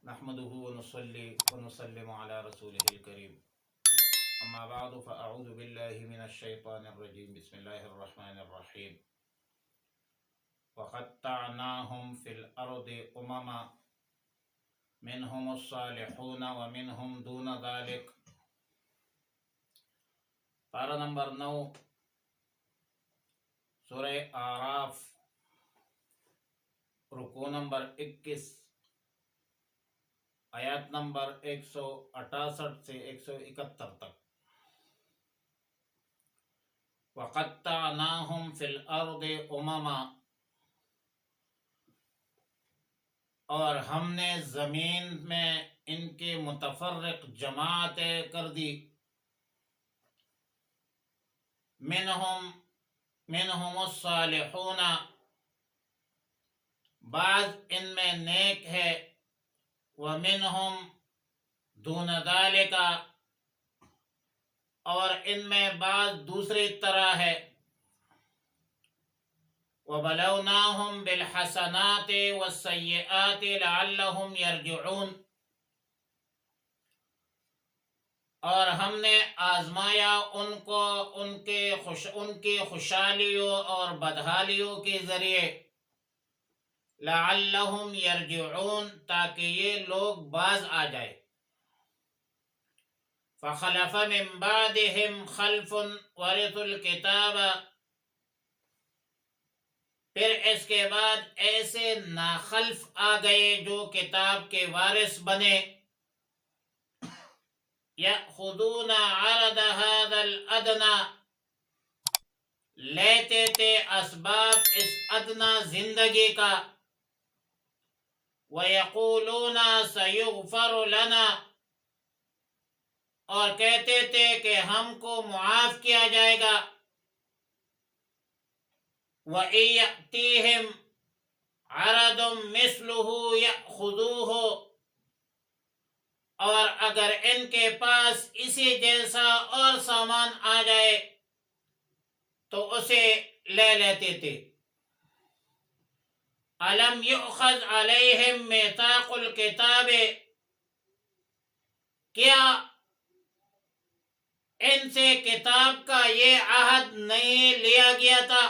نحمده ونصلي ونسلم على رسوله الكريم. أما بعد فأعوذ بالله من الشيطان الرجيم. بسم الله الرحمن الرحيم. وقطعناهم في الأرض أمما منهم الصالحون ومنهم دون ذلك. پارہ نمبر 9 سورہ آراف، رکوع نمبر 21، آیات نمبر 168 سے 171 تک. وَقَطَّعْنَاهُمْ فِي الْأَرْضِ أُمَمًا، اور ہم نے زمین میں ان کے متفرق جماعتیں کر دی. منہم الصالحون، بعض ان میں نیک ہے. ومنہم دون ذالک، اور ان میں بعض دوسری طرح ہے. وَبَلَوْنَاهُمْ بِالْحَسَنَاتِ وَالسَّيِّئَاتِ لَعَلَّهُمْ يَرْجِعُونَ، اور ہم نے آزمایا ان کو ان کی خوشحالیوں اور بدحالیوں کے ذریعے. لَعَلَّهُمْ يَرْجِعُونَ، تاکہ یہ لوگ باز آ جائے. فَخَلَفَ مِن بَعْدِهِمْ خَلْفٌ وَرِثُوا الْكِتَابَ، پھر اس کے بعد ایسے ناخلف آ گئے جو کتاب کے وارث بنے. يَأْخُذُونَ عَرَضَ هَذَا الْأَدْنَى، لیتے تھے اسباب اس ادنا زندگی کا. وَيَقُولُونَ سَيُغْفَرُ لَنَا، اور کہتے تھے کہ ہم کو معاف کیا جائے گا. وَإِن يَأْتِيهِمْ عَرَضٌ مِثْلُهُ يَأْخُذُوهُ، اور اگر ان کے پاس اسی جیسا اور سامان آ جائے تو اسے لے لیتے تھے. أَلَمْ يُؤْخَذْ عَلَيْهِمْ مِيثَاقُ الْكِتَابِ، کیا ان سے کتاب کا یہ عہد نہیں لیا گیا تھا؟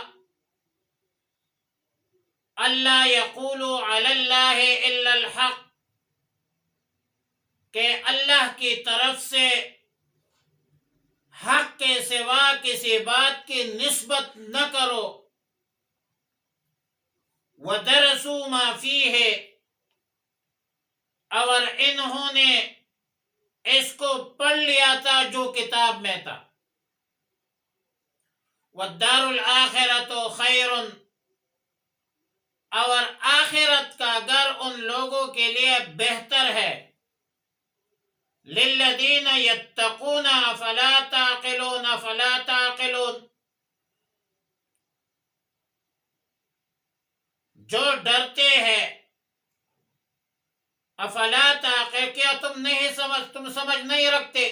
أَلَّا يَقُولُوا عَلَى اللَّهِ إِلَّا الْحَقَّ، کہ اللہ کی طرف سے حق کے سوا کسی بات کی نسبت نہ کرو. وَدَرَسُوا مَا فِيهِ، اور انہوں نے اس کو پڑھ لیا تھا جو کتاب میں تھا. وَالدَّارُ الْآخِرَةُ خَيْرٌ، اور آخرت کا گھر ان لوگوں کے لیے بہتر ہے. لِلَّذِينَ يَتَّقُونَ فَلَا تَعْقِلُونَ فَلَا تَعْقِلُونَ، جو ڈرتے ہیں. افلا تعقل، کیا تم سمجھ نہیں رکھتے.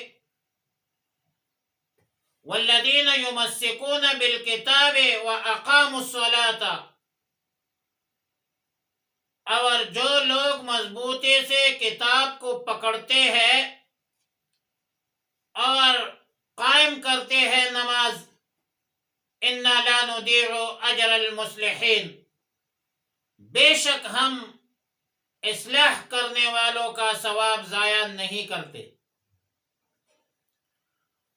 والذین یمسکون بالکتاب واقاموا الصلاۃ، اور جو لوگ مضبوطی سے کتاب کو پکڑتے ہیں اور قائم کرتے ہیں نماز. انا لا نضيع اجر المصلحین، بے شک ہم اصلاح کرنے والوں کا ثواب ضائع نہیں کرتے.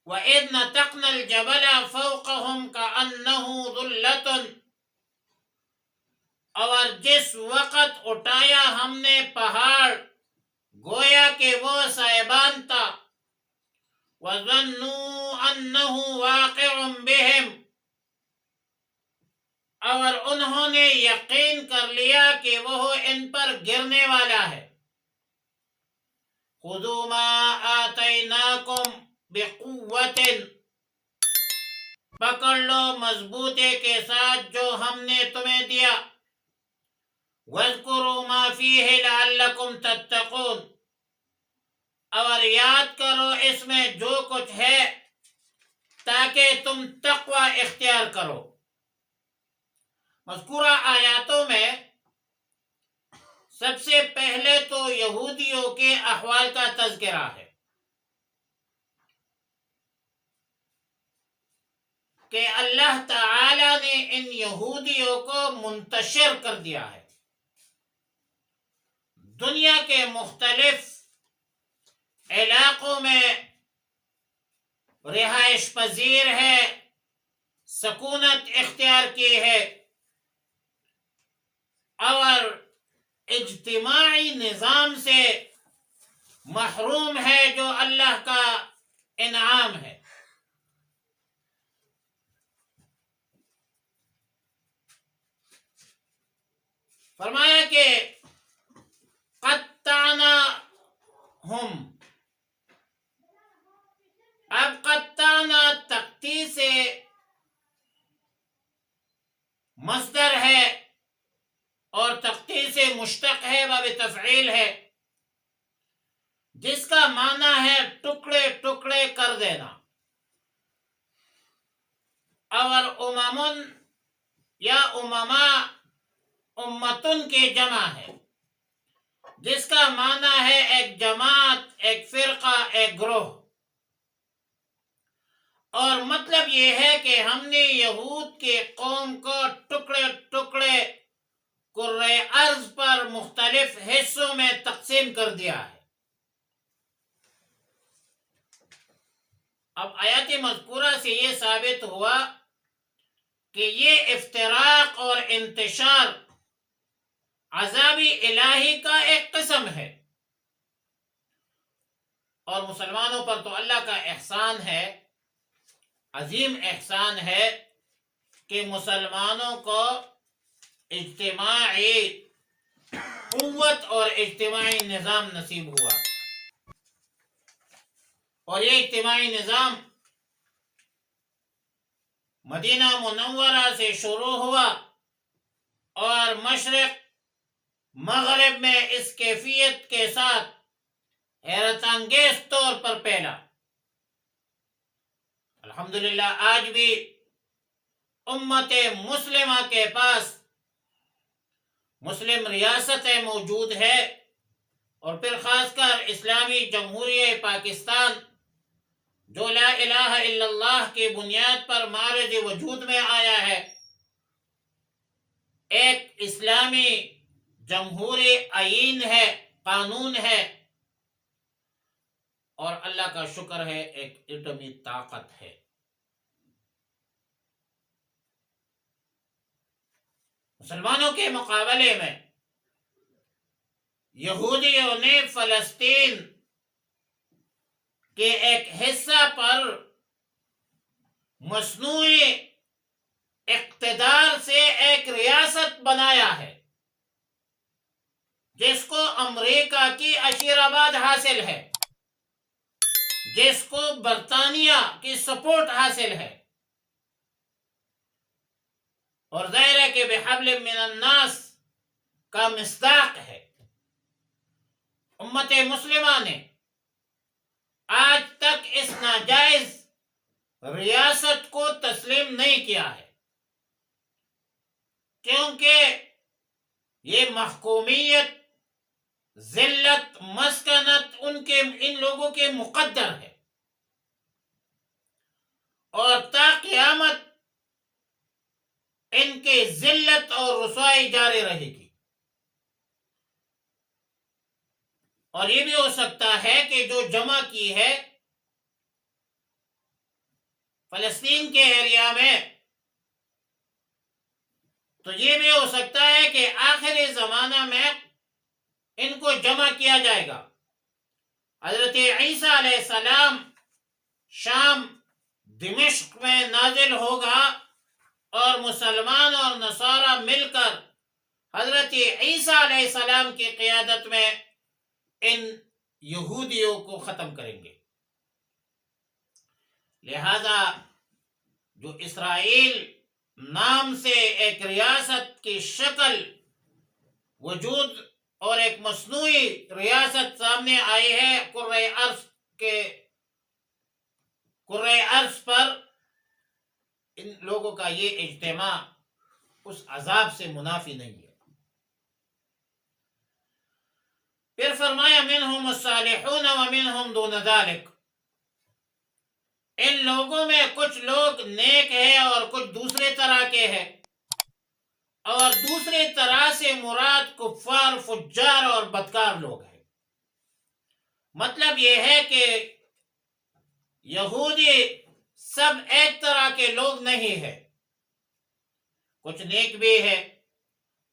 وَإِذْ نَتَقْنَا الْجَبَلَ فَوْقَهُمْ كَأَنَّهُ ظُلَّةٌ، اور جس وقت اٹھایا ہم نے پہاڑ گویا کہ وہ سائبان تھا. وَظَنُّوا أَنَّهُ وَاقِعٌ بِهِمْ، اور انہوں نے یقین کر لیا کہ وہ ان پر گرنے والا ہے. خُذُوا مَا آتَيْنَاكُمْ بِقُوَّةٍ، پکڑ لو مضبوطی کے ساتھ جو ہم نے تمہیں دیا. وَاذْكُرُوا مَا فِيهِ لَعَلَّكُمْ تَتَّقُونَ، اور یاد کرو اس میں جو کچھ ہے تاکہ تم تقوی اختیار کرو. مذکورہ آیاتوں میں سب سے پہلے تو یہودیوں کے احوال کا تذکرہ ہے کہ اللہ تعالی نے ان یہودیوں کو منتشر کر دیا ہے، دنیا کے مختلف علاقوں میں رہائش پذیر ہے، سکونت اختیار کی ہے اور اجتماعی نظام سے محروم ہے جو اللہ کا انعام ہے۔ فرمایا کہ قطعناہم، اب قطعنا تقطیع سے مصدر ہے اور تقطیع سے مشتق ہے، باب تفعیل ہے، جس کا معنی ہے ٹکڑے ٹکڑے کر دینا، اور اممن یا امما امتن کی جمع ہے، جس کا معنی ہے ایک جماعت، ایک فرقہ، ایک گروہ۔ اور مطلب یہ ہے کہ ہم نے یہود کے قوم کو ٹکڑے ٹکڑے کرۂ ارض پر مختلف حصوں میں تقسیم کر دیا ہے۔ اب آیات مذکورہ سے یہ ثابت ہوا کہ یہ افتراق اور انتشار عذابی الہی کا ایک قسم ہے، اور مسلمانوں پر تو اللہ کا احسان ہے، عظیم احسان ہے کہ مسلمانوں کو اجتماعی قوت اور اجتماعی نظام نصیب ہوا، اور یہ اجتماعی نظام مدینہ منورہ سے شروع ہوا اور مشرق مغرب میں اس کیفیت کے ساتھ حیرت انگیز طور پر پھیلا۔ الحمدللہ آج بھی امت مسلمہ کے پاس مسلم ریاستیں موجود ہے، اور پھر خاص کر اسلامی جمہوریہ پاکستان جو لا الہ الا اللہ کی بنیاد پر معرض وجود میں آیا ہے، ایک اسلامی جمہوری آئین ہے، قانون ہے، اور اللہ کا شکر ہے ایک ایٹمی طاقت ہے۔ مسلمانوں کے مقابلے میں یہودیوں نے فلسطین کے ایک حصہ پر مصنوعی اقتدار سے ایک ریاست بنایا ہے، جس کو امریکہ کی عشیر آباد حاصل ہے، جس کو برطانیہ کی سپورٹ حاصل ہے، اور ظاہر ہے کہ بحبل من الناس کا مصداق ہے۔ امت مسلمہ نے آج تک اس ناجائز ریاست کو تسلیم نہیں کیا ہے، کیونکہ یہ محکومیت، ذلت، مسکنت ان لوگوں کے مقدر ہے، اور تا قیامت ان کی ذلت اور رسوائی جاری رہے گی۔ اور یہ بھی ہو سکتا ہے کہ جو جمع کی ہے فلسطین کے ایریا میں، تو یہ بھی ہو سکتا ہے کہ آخری زمانہ میں ان کو جمع کیا جائے گا۔ حضرت عیسیٰ علیہ السلام شام دمشق میں نازل ہوگا، اور مسلمان اور نصارہ مل کر حضرت عیسیٰ علیہ السلام کی قیادت میں ان یہودیوں کو ختم کریں گے۔ لہذا جو اسرائیل نام سے ایک ریاست کی شکل وجود اور ایک مصنوعی ریاست سامنے آئی ہے کرۂ ارض پر، ان لوگوں کا یہ اجتماع اس عذاب سے منافی نہیں ہے۔ پھر فرمایا منہم الصالحون ومنہم دون ذالک، ان لوگوں میں کچھ لوگ نیک ہے اور کچھ دوسرے طرح کے ہیں، اور دوسری طرح سے مراد کفار، فجار اور بدکار لوگ ہیں۔ مطلب یہ ہے کہ یہودی سب ایک طرح کے لوگ نہیں ہے، کچھ نیک بھی ہے،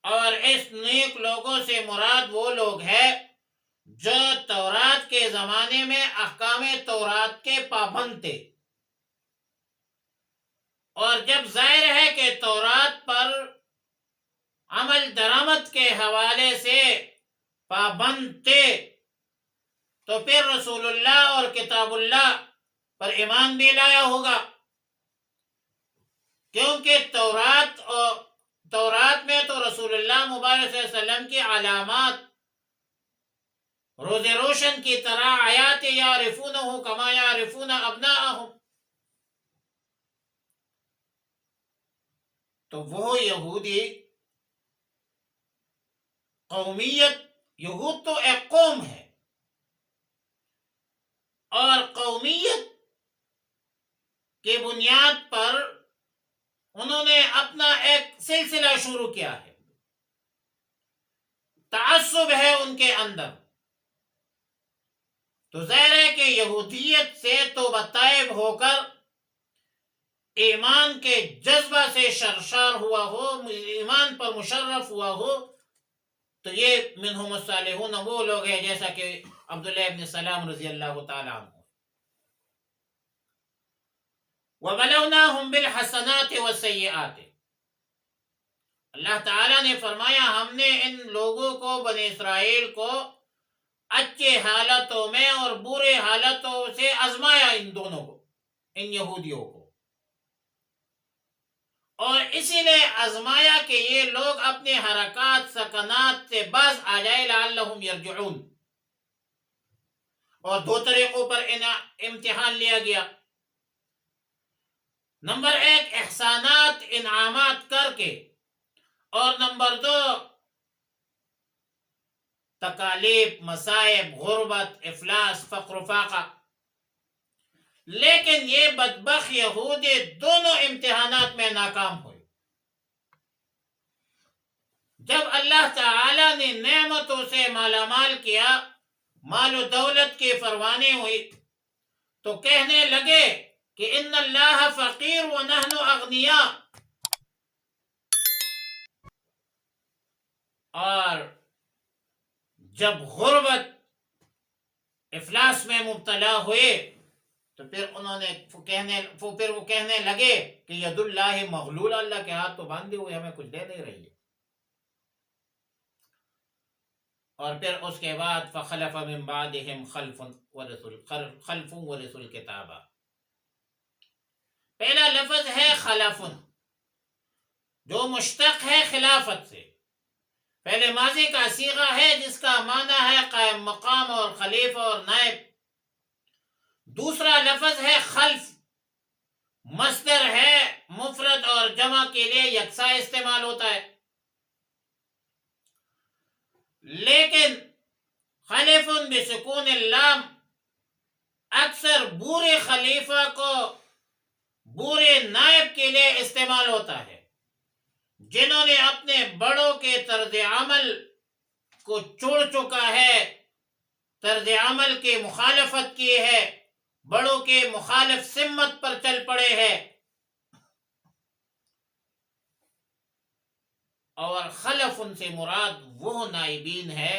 اور اس نیک لوگوں سے مراد وہ لوگ ہیں جو تورات کے زمانے میں احکام تورات کے پابند تھے، اور جب ظاہر ہے کہ تورات پر عمل درآمد کے حوالے سے پابند تھے، تو پھر رسول اللہ اور کتاب اللہ پر ایمان بھی لایا ہوگا، کیونکہ تورات میں تو رسول اللہ مبارک صلی اللہ علیہ وسلم کی علامات روز روشن کی طرح آیات یعرفونہ کما یعرفون ابناءہم، تو وہ یہودی قومیت، یہود تو ایک قوم ہے، اور قومیت کی بنیاد پر انہوں نے اپنا ایک سلسلہ شروع کیا ہے، تعصب ہے ان کے اندر، تو ظاہر ہے کہ یہودیت سے تو بطائب ہو کر ایمان کے جذبہ سے سرشار ہوا ہو، ایمان پر مشرف ہوا ہو، تو یہ منہم الصالحون وہ لوگ ہیں جیسا کہ عبداللہ ابن سلام رضی اللہ تعالیٰ عنہ۔ وَبَلَوْنَاهُمْ بِالْحَسَنَاتِ وَالسَّيِّئَاتِ، اللہ تعالیٰ نے فرمایا ہم نے ان لوگوں کو، بنی اسرائیل کو، اچھے حالتوں میں اور برے حالتوں سے آزمایا، ان دونوں کو، ان یہودیوں کو، اور اسی لیے آزمایا کہ یہ لوگ اپنے حرکات سکنات سے باز آ جائے، لعلہم یرجعون، اور دو طریقوں پر امتحان لیا گیا۔ نمبر 1 احسانات، انعامات کر کے، اور نمبر 2 تکالیف، مصائب، غربت، افلاس، فقر و فاقہ۔ لیکن یہ بدبخت یہودی دونوں امتحانات میں ناکام ہوئے۔ جب اللہ تعالی نے نعمتوں سے مالا مال کیا، مال و دولت کی فراوانی ہوئی، تو کہنے لگے کہ ان اللہ فقیر ونحن اغنیاء، اور جب غربت، افلاس میں مبتلا ہوئے، تو پھر وہ کہنے لگے کہ ید اللہ مغلول، اللہ کے ہاتھ تو باندھے ہوئے، ہمیں کچھ دے نہیں رہی ہے۔ اور پھر اس کے بعد فخلف من بعدہم خلف ورثوا الکتاب، پہلا لفظ ہے خلف، جو مشتق ہے خلافت سے، پہلے ماضی کا صیغہ ہے جس کا معنی ہے قائم مقام اور خلیفہ اور نائب۔ دوسرا لفظ ہے خلف، مصدر ہے، مفرد اور جمع کے لیے یکساں استعمال ہوتا ہے، لیکن خلف بسکون اللام اکثر بورے خلیفہ کو بورے نائب کے لیے استعمال ہوتا ہے، جنہوں نے اپنے بڑوں کے طرز عمل کو چھوڑ چکا ہے، طرز عمل کی مخالفت کی ہے، بڑوں کے مخالف سمت پر چل پڑے ہیں، اور خلف ان سے مراد وہ نائبین ہے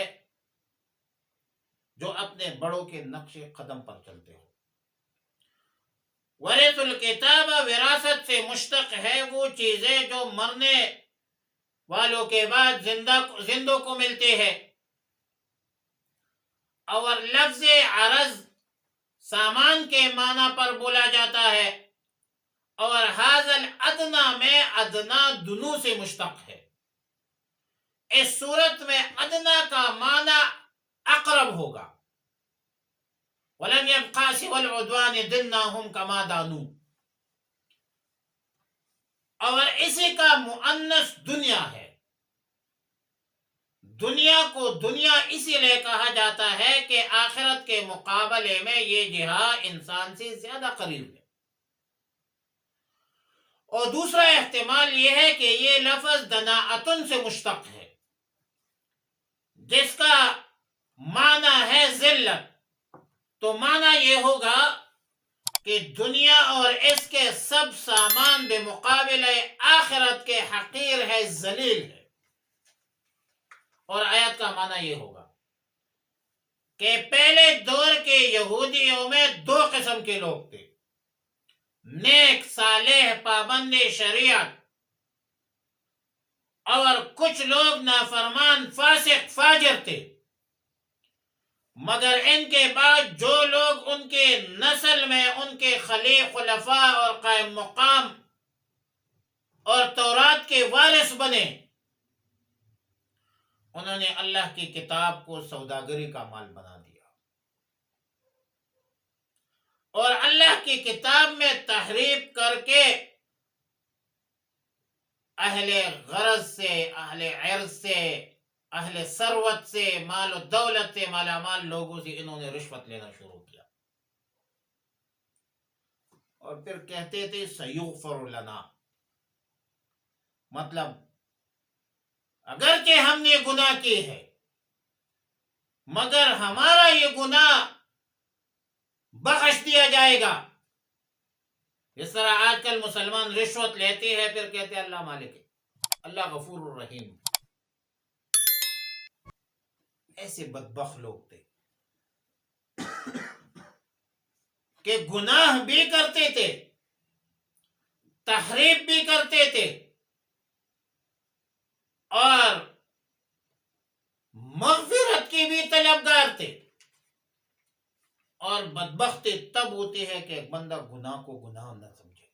جو اپنے بڑوں کے نقش قدم پر چلتے ہو۔ ورث الکتاب وراثت سے مشتق ہے وہ چیزیں جو مرنے والوں کے بعد زندوں کو ملتے ہیں، اور لفظ عرض سامان کے معنی پر بولا جاتا ہے، اور ھذا الادنی میں ادنا دنو سے مشتق ہے۔ اس صورت میں ادنا کا معنی اقرب ہوگا، وَلَمْ يَبْقَ سِوَى الْعُدْوَانِ دِنَّاهُمْ كَمَا دَانُوا، اور اسی کا مؤنث دنیا ہے۔ دنیا کو دنیا اسی لیے کہا جاتا ہے کہ آخرت کے مقابلے میں یہ جہاں انسان سے زیادہ قریب ہے۔ اور دوسرا احتمال یہ ہے کہ یہ لفظ دناعتن سے مشتق ہے، جس کا معنی ہے ذلت۔ تو معنی یہ ہوگا کہ دنیا اور اس کے سب سامان بمقابلے آخرت کے حقیر ہے، ذلیل ہے۔ اور آیت کا معنی یہ ہوگا کہ پہلے دور کے یہودیوں میں دو قسم کے لوگ تھے، نیک صالح پابند شریعت، اور کچھ لوگ نافرمان فاسق فاجر تھے۔ مگر ان کے بعد جو لوگ ان کے نسل میں ان کے خلفاء اور قائم مقام اور تورات کے وارث بنے، انہوں نے اللہ کی کتاب کو سوداگری کا مال بنا دیا اور اللہ کی کتاب میں تحریف کر کے اہل غرض سے، اہل عرض سے، اہل ثروت سے، مال و دولت سے مالا مال لوگوں سے انہوں نے رشوت لینا شروع کیا، اور پھر کہتے تھے سیغفر لنا، مطلب اگرچہ ہم نے گناہ کی ہے مگر ہمارا یہ گناہ بخش دیا جائے گا۔ اس طرح آج کل مسلمان رشوت لیتے ہیں، پھر کہتے ہیں اللہ مالک ہے، اللہ غفور الرحیم۔ ایسے بدبخت لوگ تھے کہ گناہ بھی کرتے تھے، تحریف بھی کرتے تھے، اور مغفرت کی بھی طلبگار تھے۔ اور بدبختی تب ہوتی ہے کہ ایک بندہ گناہ کو گناہ نہ سمجھے،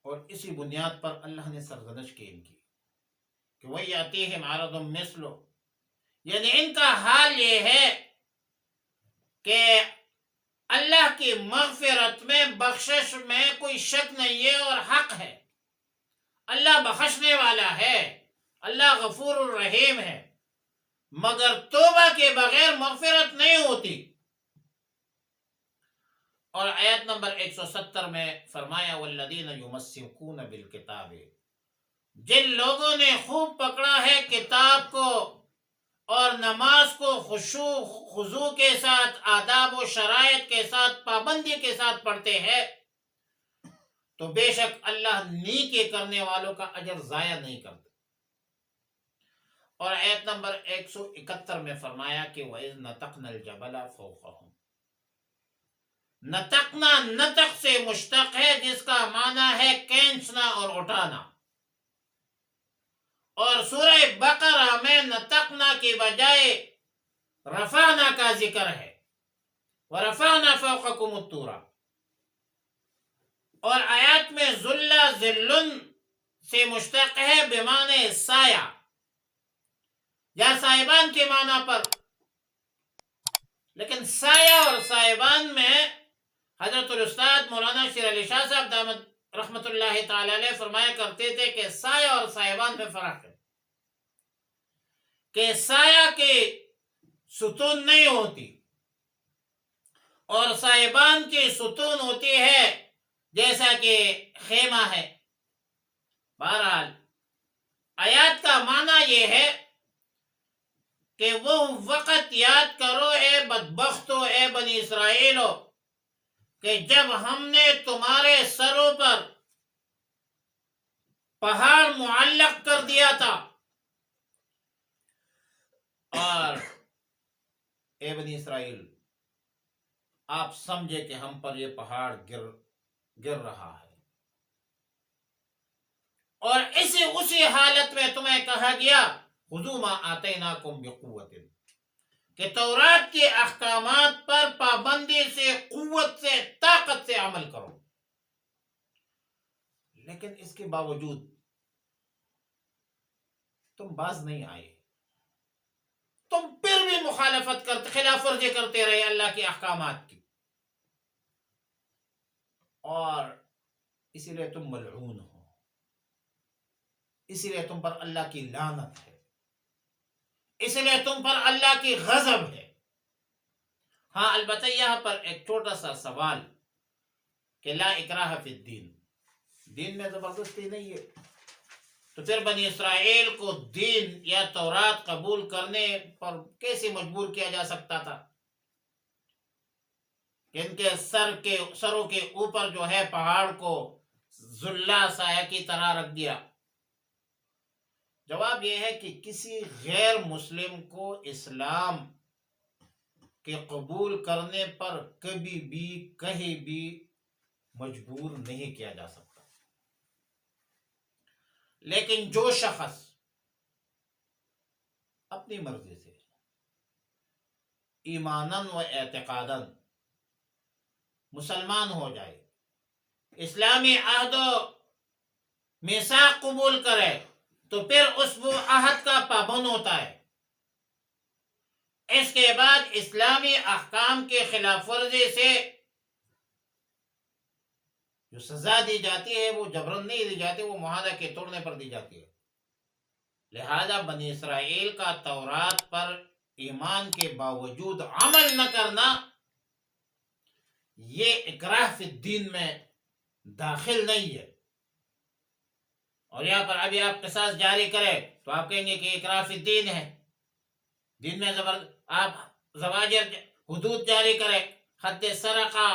اور اسی بنیاد پر اللہ نے سرزنش کی ان کی کہ وَيَأْتِيهِمْ عَرَضٌ مِثْلُهُ، یعنی ان کا حال یہ ہے کہ اللہ کی مغفرت میں، بخشش میں کوئی شک نہیں ہے اور حق ہے، اللہ بخشنے والا ہے، اللہ غفور الرحیم ہے، مگر توبہ کے بغیر مغفرت نہیں ہوتی۔ اور آیت نمبر 170 میں فرمایا وَالَّذِينَ يُمَسِّكُونَ بِالْكِتَابِ، جن لوگوں نے خوب پکڑا ہے کتاب کو اور نماز کو خضوع کے ساتھ، آداب و شرائط کے ساتھ، پابندی کے ساتھ پڑھتے ہیں، تو بے شک اللہ نیکی کرنے والوں کا اجر ضائع نہیں کرتا۔ اور آیت نمبر 171 میں فرمایا کہ وَإِذْ نَتَقْنَا الْجَبَلَ فَوْقَهُمْ، نتقنا نتق سے مشتق ہے، جس کا معنی ہے کھینچنا اور اٹھانا، اور سورہ بقرہ میں نتقنا کی بجائے رفعنا کا ذکر ہے، وَرَفَعْنَا فَوْقَكُمُ الطُّورَ۔ اور آیات میں ذُلَّ ذِلٌّ سے مشتق ہے بمعنی سایہ یا صاحبان کے معنی پر، لیکن سایہ اور صاحبان میں حضرت الاستاذ مولانا شیر علی شاہ صاحب دامت رحمت اللہ تعالی علیہ فرمایا کرتے تھے کہ سایہ اور صاحبان میں فرق ہے، کہ سایہ کی ستون نہیں ہوتی اور صاحبان کی ستون ہوتی ہے، جیسا کہ خیمہ ہے۔ بہرحال آیات کا معنی یہ ہے کہ وہ وقت یاد کرو اے بدبختو، اے بنی اسرائیلو، کہ جب ہم نے تمہارے سروں پر پہاڑ معلق کر دیا تھا، اور اے بنی اسرائیل آپ سمجھے کہ ہم پر یہ پہاڑ گر رہا ہے، اور اسی حالت میں تمہیں کہا گیا خذوا ما آتیناکم بقوۃ، کہ تورات کے احکامات پر پابندی سے، قوت سے، طاقت سے عمل کرو۔ لیکن اس کے باوجود تم باز نہیں آئے، تم پھر بھی مخالفت کرتے، خلاف ورزی کرتے رہے اللہ کے احکامات کی، اور اسی لیے تم ملعون ہو، اسی لیے تم پر اللہ کی لعنت ہے، اس لیے تم پر اللہ کی غضب ہے۔ ہاں البتہ یہاں پر ایک چھوٹا سا سوال کہ لا اکراہ فی الدین، دین میں زبردستی نہیں ہے، تو پھر بنی اسرائیل کو دین یا تورات قبول کرنے پر کیسے مجبور کیا جا سکتا تھا کہ ان کے سروں کے اوپر جو ہے پہاڑ کو ذلہ سایہ کی طرح رکھ دیا؟ جواب یہ ہے کہ کسی غیر مسلم کو اسلام کے قبول کرنے پر کبھی بھی کہیں بھی مجبور نہیں کیا جا سکتا، لیکن جو شخص اپنی مرضی سے ایماناً و اعتقاداً مسلمان ہو جائے، اسلامی عہد و میثاق قبول کرے، تو پھر اس وہ عہد کا پابند ہوتا ہے۔ اس کے بعد اسلامی احکام کے خلاف ورزی سے جو سزا دی جاتی ہے وہ جبرن نہیں دی جاتی، وہ معاہدہ کے توڑنے پر دی جاتی ہے۔ لہذا بنی اسرائیل کا تورات پر ایمان کے باوجود عمل نہ کرنا یہ اکراہ فی الدین میں داخل نہیں ہے۔ اور یہاں پر ابھی آپ قصاص جاری کرے تو آپ کہیں گے کہ اکراہ فی الدین ہے، دین میں آپ زواجر حدود جاری کرے، حد سرقہ،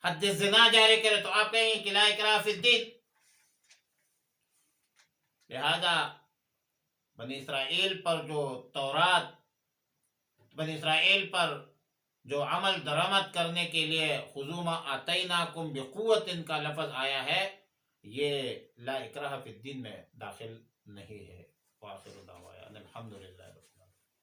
حد زنا جاری کرے تو آپ کہیں گے کہ لا اکراہ فی الدین۔ لہذا بنی اسرائیل پر جو تورات، بنی اسرائیل پر جو عمل درآمد کرنے کے لیے خذوا ما آتیناکم بقوۃ کا لفظ آیا ہے، یہ لا اکراہ فی الدین میں داخل نہیں ہے۔ وآخر دعوانا الحمدللہ۔